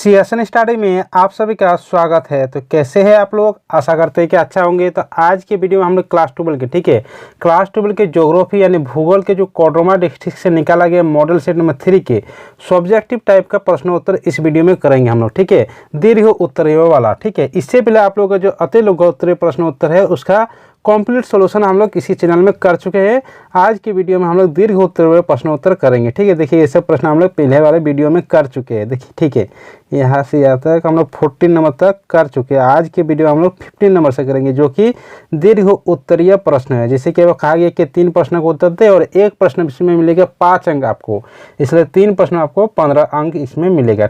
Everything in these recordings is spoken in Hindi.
सीएसएन स्टडी में आप सभी का स्वागत है। तो कैसे हैं आप लोग? आशा करते हैं कि अच्छा होंगे। तो आज के वीडियो में हम लोग क्लास 12 के क्लास 12 के ज्योग्राफी यानी भूगोल के जो कोडरमा डिस्ट्रिक्ट से निकाला गया मॉडल सेट नंबर 3 के सब्जेक्टिव टाइप का प्रश्नोत्तर इस वीडियो में करेंगे हम लोग। दीर्घ उत्तरीय वाला। इससे पहले आप लोग का जो अति लघु उत्तरीय प्रश्नोत्तर है उसका कंप्लीट सॉल्यूशन हम लोग इसी चैनल में कर चुके हैं। आज की वीडियो में हम लोग दीर्घ उत्तरीय प्रश्नोत्तर करेंगे। देखिए ये सब प्रश्न हम लोग पहले वाले वीडियो में कर चुके हैं। देखिए यहाँ से यहाँ तक हम लोग 14 नंबर तक कर चुके हैं। आज के वीडियो हम लोग 15 नंबर से करेंगे जो कि दीर्घ उत्तरीय प्रश्न है। जैसे कि कहा गया कि 3 प्रश्न को उत्तर दे और एक प्रश्न इसमें मिलेगा 5 अंक आपको, इसलिए 3 प्रश्न आपको 15 अंक इसमें मिलेगा।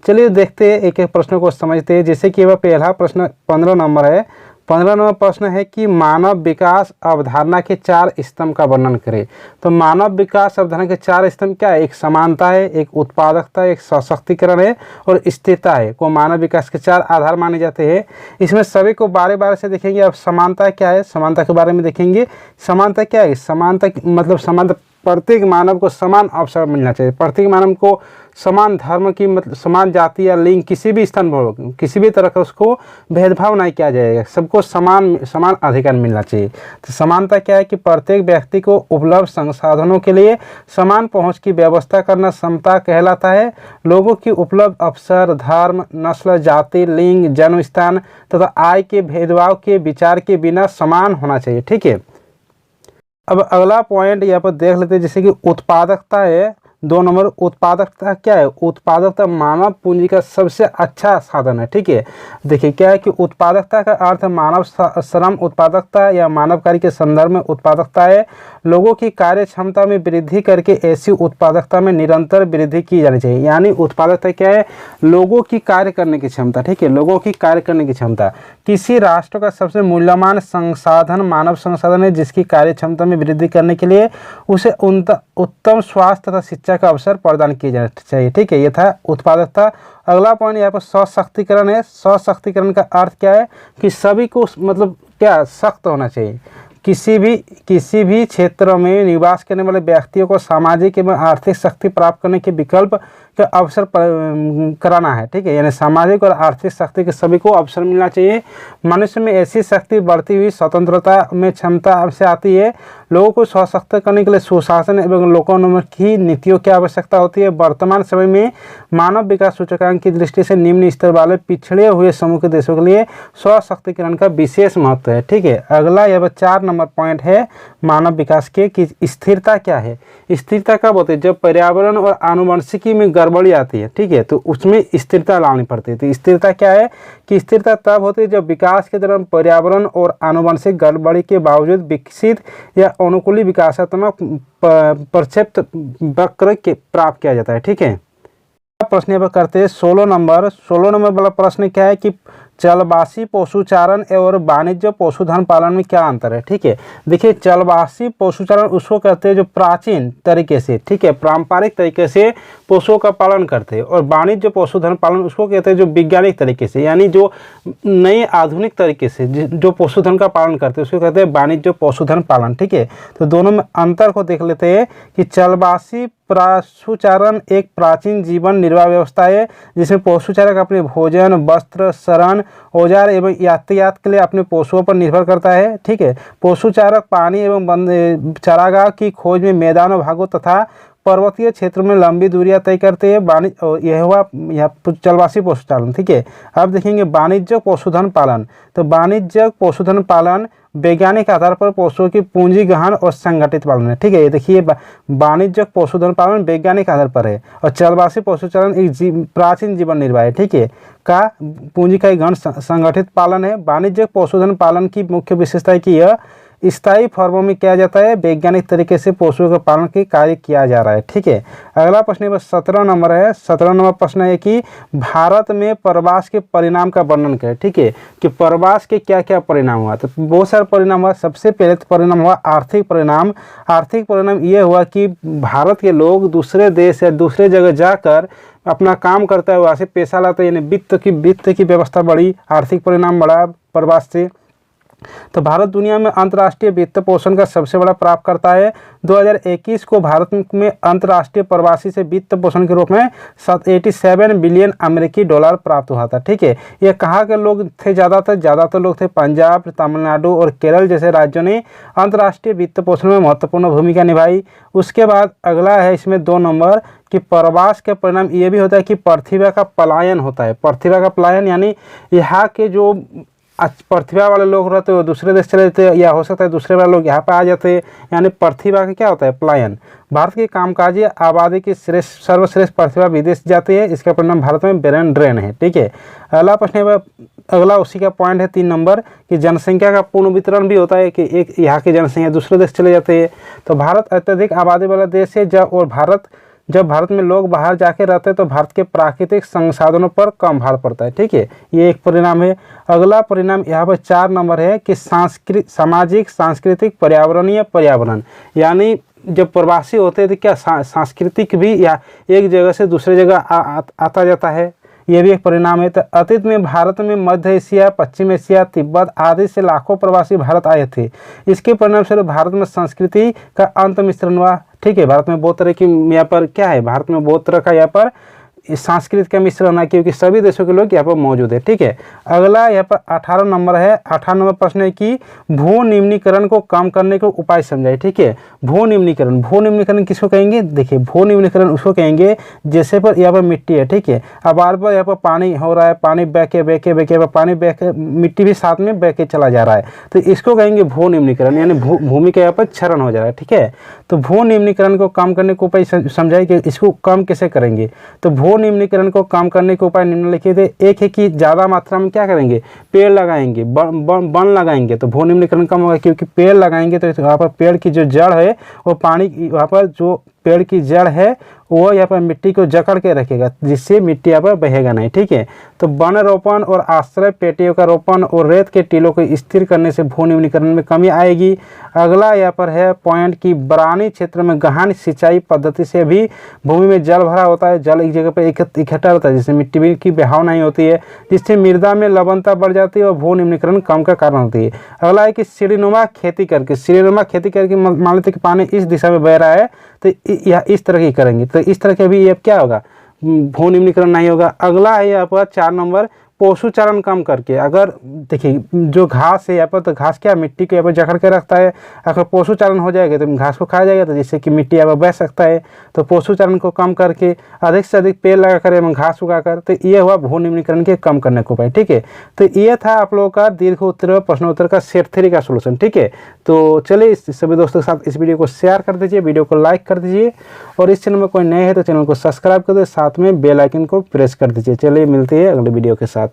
चलिए देखते हैं एक एक प्रश्न को समझते हैं। जैसे कि वह पहला प्रश्न 15 नंबर है। 15 नंबर प्रश्न है कि मानव विकास अवधारणा के 4 स्तंभ का वर्णन करें। तो मानव विकास अवधारणा के 4 स्तंभ क्या है? एक समानता है, एक उत्पादकता, एक सशक्तिकरण है और स्थिरता है को मानव विकास के 4 आधार माने जाते हैं। इसमें सभी को बारे बारे से देखेंगे। अब समानता क्या है, समानता के बारे में देखेंगे। समानता क्या है? समानता मतलब समानता प्रत्येक मानव को समान अवसर मिलना चाहिए। प्रत्येक मानव को समान धर्म की मतलब समान जाति या लिंग किसी भी स्थान पर किसी भी तरह का उसको भेदभाव नहीं किया जाएगा। सबको समान अधिकार मिलना चाहिए। तो समानता क्या है कि प्रत्येक व्यक्ति को उपलब्ध संसाधनों के लिए समान पहुंच की व्यवस्था करना समता कहलाता है। लोगों की उपलब्ध अवसर धर्म, नस्ल, जाति, लिंग, जन्म स्थान तथा आय के भेदभाव के विचार के बिना समान होना चाहिए। अब अगला पॉइंट यहाँ पर देख लेते हैं। जैसे कि उत्पादकता है 2 नंबर। उत्पादकता क्या है? उत्पादकता मानव पूंजी का सबसे अच्छा साधन है। देखिए क्या है कि उत्पादकता का अर्थ मानव श्रम उत्पादकता या मानव कार्य के संदर्भ में उत्पादकता है। लोगों की कार्य क्षमता में वृद्धि करके ऐसी उत्पादकता में निरंतर वृद्धि की जानी चाहिए। यानी उत्पादकता क्या है? लोगों की कार्य करने की क्षमता। लोगों की कार्य करने की क्षमता। किसी राष्ट्र का सबसे मूल्यवान संसाधन मानव संसाधन है जिसकी कार्य क्षमता में वृद्धि करने के लिए उसे उत्तम स्वास्थ्य तथा शिक्षा का अवसर प्रदान किए जाना चाहिए। ये था उत्पादकता। अगला पॉइंट यहाँ पर सशक्तिकरण है। सशक्तिकरण का अर्थ क्या है कि सभी को मतलब क्या सख्त होना चाहिए। किसी भी क्षेत्र में निवास करने वाले व्यक्तियों को सामाजिक एवं आर्थिक शक्ति प्राप्त करने के विकल्प का अवसर कराना है। यानी सामाजिक और आर्थिक शक्ति के सभी को अवसर मिलना चाहिए। मनुष्य में ऐसी शक्ति बढ़ती हुई स्वतंत्रता में क्षमता से आती है। लोगों को सशक्त करने के लिए सुशासन एवं लोकोन्मुख की नीतियों की आवश्यकता होती है। वर्तमान समय में मानव विकास सूचकांक की दृष्टि से निम्न स्तर वाले पिछड़े हुए समूह के देशों के लिए सशक्तिकरण का विशेष महत्व है। अगला यह 4 नंबर पॉइंट है मानव विकास के कि स्थिरता क्या है। स्थिरता कब होती है? जब पर्यावरण और आनुवंशिकी में गड़बड़ी आती है। तो उसमें स्थिरता लानी पड़ती है। तो स्थिरता क्या है कि स्थिरता तब होती है जब विकास के दौरान पर्यावरण और आनुवंशिक गड़बड़ी के बावजूद विकसित या अनुकूली विकासात्मक प्रक्षेप वक्र के प्राप्त किया जाता है। प्रश्न पर करते हैं 16 नंबर वाला प्रश्न क्या है कि चलवासी पशुचारण और वाणिज्य पशुधन पालन में क्या अंतर है। देखिए चलवासी पशुचारण उसको कहते हैं जो प्राचीन तरीके से पारंपरिक तरीके से पशुओं का पालन करते हैं, और वाणिज्य पशुधन पालन उसको कहते हैं जो वैज्ञानिक तरीके से यानी जो नए आधुनिक तरीके से जो पशुधन का पालन करते हैं उसको कहते हैं वाणिज्य पशुधन पालन। तो दोनों में अंतर को देख लेते हैं कि चलवासी पशुचारण एक प्राचीन जीवन निर्वाह व्यवस्था है जिसमें पशुचारक अपने भोजन, वस्त्र, शरण, औजार एवं यातायात के लिए अपने पशुओं पर निर्भर करता है। पशुचारक पानी एवं चारागाह की खोज में मैदानों भागों तथा पर्वतीय क्षेत्र में लंबी दूरियां तय करते हैं। यह हुआ चलवासी पशुचारण। अब देखेंगे वाणिज्य पशुधन पालन। तो वाणिज्य पशुधन पालन वैज्ञानिक आधार पर पशुओं की पूंजी गहन और संगठित पालन है। ये देखिए वाणिज्य पशुधन पालन वैज्ञानिक आधार पर है और चलवासी पशुचारण एक प्राचीन जीवन निर्वाह है का पूंजी का गहन संगठित पालन है। वाणिज्य पशुधन पालन की मुख्य विशेषता है कि यह स्थायी फॉर्मों में किया जाता है। वैज्ञानिक तरीके से पशुओं के पालन के कार्य किया जा रहा है। अगला प्रश्न 17 नंबर है। 17 नंबर प्रश्न है कि भारत में प्रवास के परिणाम का वर्णन करें। कि प्रवास के क्या क्या परिणाम हुआ? तो बहुत सारे परिणाम हुआ। सबसे पहले तो परिणाम हुआ आर्थिक परिणाम। आर्थिक परिणाम ये हुआ कि भारत के लोग दूसरे देश या दूसरे जगह जाकर अपना काम करता है, वहाँ से पैसा लाता है, यानी वित्त की व्यवस्था बढ़ी। आर्थिक परिणाम बढ़ा प्रवास से। तो भारत दुनिया में अंतर्राष्ट्रीय वित्त पोषण का सबसे बड़ा प्राप्तकर्ता है। 2021 को भारत में अंतर्राष्ट्रीय प्रवासी से वित्त पोषण के रूप में 87 बिलियन अमेरिकी डॉलर प्राप्त हुआ था। ठीक है, ये कहाँ के लोग थे? ज़्यादातर लोग थे पंजाब, तमिलनाडु और केरल जैसे राज्यों ने अंतर्राष्ट्रीय वित्त पोषण में महत्वपूर्ण भूमिका निभाई। उसके बाद अगला है इसमें 2 नंबर कि प्रवास के परिणाम ये भी होता है कि प्रतिभा का पलायन होता है। प्रतिभा का पलायन यानी यहाँ के जो प्रतिभा वाले लोग रहते हैं दूसरे देश चले जाते हैं, या हो सकता है दूसरे वाले लोग यहाँ पे आ जाते हैं, यानी प्रतिभा का क्या होता है? पलायन। भारत की कामकाजी आबादी की सर्वश्रेष्ठ प्रतिभा विदेश जाती है, इसका परिणाम भारत में ब्रेन ड्रेन है। ठीक है, अगला प्रश्न अगला उसी का पॉइंट है 3 नंबर कि जनसंख्या का पूर्ण वितरण भी होता है कि एक यहाँ की जनसंख्या दूसरे देश चले जाते हैं। तो भारत अत्यधिक आबादी वाला देश है जब भारत में लोग बाहर जाके रहते हैं तो भारत के प्राकृतिक संसाधनों पर कम भार पड़ता है। ठीक है, ये एक परिणाम है। अगला परिणाम यहाँ पर 4 नंबर है कि सामाजिक, सांस्कृतिक, पर्यावरण, यानी जब प्रवासी होते हैं तो क्या सांस्कृतिक भी या एक जगह से दूसरे जगह आता जाता है, ये भी एक परिणाम है। तो अतीत में भारत में मध्य एशिया, पश्चिम एशिया, तिब्बत आदि से लाखों प्रवासी भारत आए थे। इसके परिणाम स्वरूप भारत में संस्कृति का अंत मिश्रण हुआ। ठीक है, भारत में बहुत तरह की यहाँ पर क्या है? भारत में बहुत तरह का यहाँ पर संस्कृत का मिश्रण है क्योंकि सभी देशों के लोग यहाँ पर मौजूद है। ठीक है, अगला यहाँ पर 18 नंबर है। 18 नंबर प्रश्न है कि भू निम्नीकरण को कम करने के उपाय समझाए। ठीक है, भू निम्नीकरण किसको कहेंगे? देखिए, भू निम्नीकरण उसको कहेंगे जैसे पर यहाँ पर मिट्टी है। ठीक है, अब बार बार यहाँ पर पानी हो रहा है, पानी बह मिट्टी भी साथ में बह के चला जा रहा है, तो इसको कहेंगे भू निम्नीकरण, यानी भूमि का यहाँ पर क्षरण हो जा रहा है। ठीक है, तो भू निम्नीकरण को कम करने के उपाय समझाए कि इसको कम कैसे करेंगे। तो भू निम्नीकरण को कम करने के उपाय निम्नलिखित है। एक है कि ज़्यादा मात्रा में क्या करेंगे? पेड़ लगाएंगे, वन लगाएंगे, तो भू निम्नीकरण कम होगा क्योंकि पेड़ लगाएंगे तो वहाँ पर पेड़ की जो जड़ है वो पानी, वहाँ पर जो पेड़ की जड़ है वो यहाँ पर मिट्टी को जकड़ के रखेगा जिससे मिट्टी यहाँ पर बहेगा नहीं। ठीक है, तो वन रोपण और आश्रय पेटियों का रोपण और रेत के टीलों को स्थिर करने से भू निम्नीकरण में कमी आएगी। अगला यहाँ पर है पॉइंट कि बरानी क्षेत्र में गहन सिंचाई पद्धति से भी भूमि में जल भरा होता है, जल एक जगह पर इकट्ठा होता है जिससे मिट्टी की बहाव नहीं होती है, जिससे मृदा में लवणता बढ़ जाती है और भू निम्नीकरण कम का कारण होती है। अगला है कि सीढ़ीनुमा खेती करके मान लेते कि पानी इस दिशा में बह रहा है तो यह इस तरह की करेंगे, तो इस तरह के भी ये क्या होगा? भू निम्नीकरण नहीं होगा। अगला है यहाँ पर 4 नंबर पशुचारण कम करके। अगर देखिए जो घास है यहाँ पर, तो घास क्या मिट्टी को यहाँ पर जकड़ के रखता है, अगर पशुचारण हो जाएगा तो घास को खाया जाएगा, तो जिससे कि मिट्टी यहाँ पर बह सकता है। तो पशुचारण को कम करके अधिक से अधिक पेड़ लगाकर एवं घास उगाकर, तो ये हुआ भू निम्नीकरण के कम करने को उपाय। ठीक है, तो ये था आप लोगों का दीर्घ उत्तर प्रश्नोत्तर का सेट 3 का सोल्यूशन। ठीक है, तो चलिए सभी दोस्तों के साथ इस वीडियो को शेयर कर दीजिए, वीडियो को लाइक कर दीजिए, और इस चैनल में कोई नए हैं तो चैनल को सब्सक्राइब कर दीजिए, साथ में बेल आइकन को प्रेस कर दीजिए। चलिए मिलते हैं अगले वीडियो के साथ।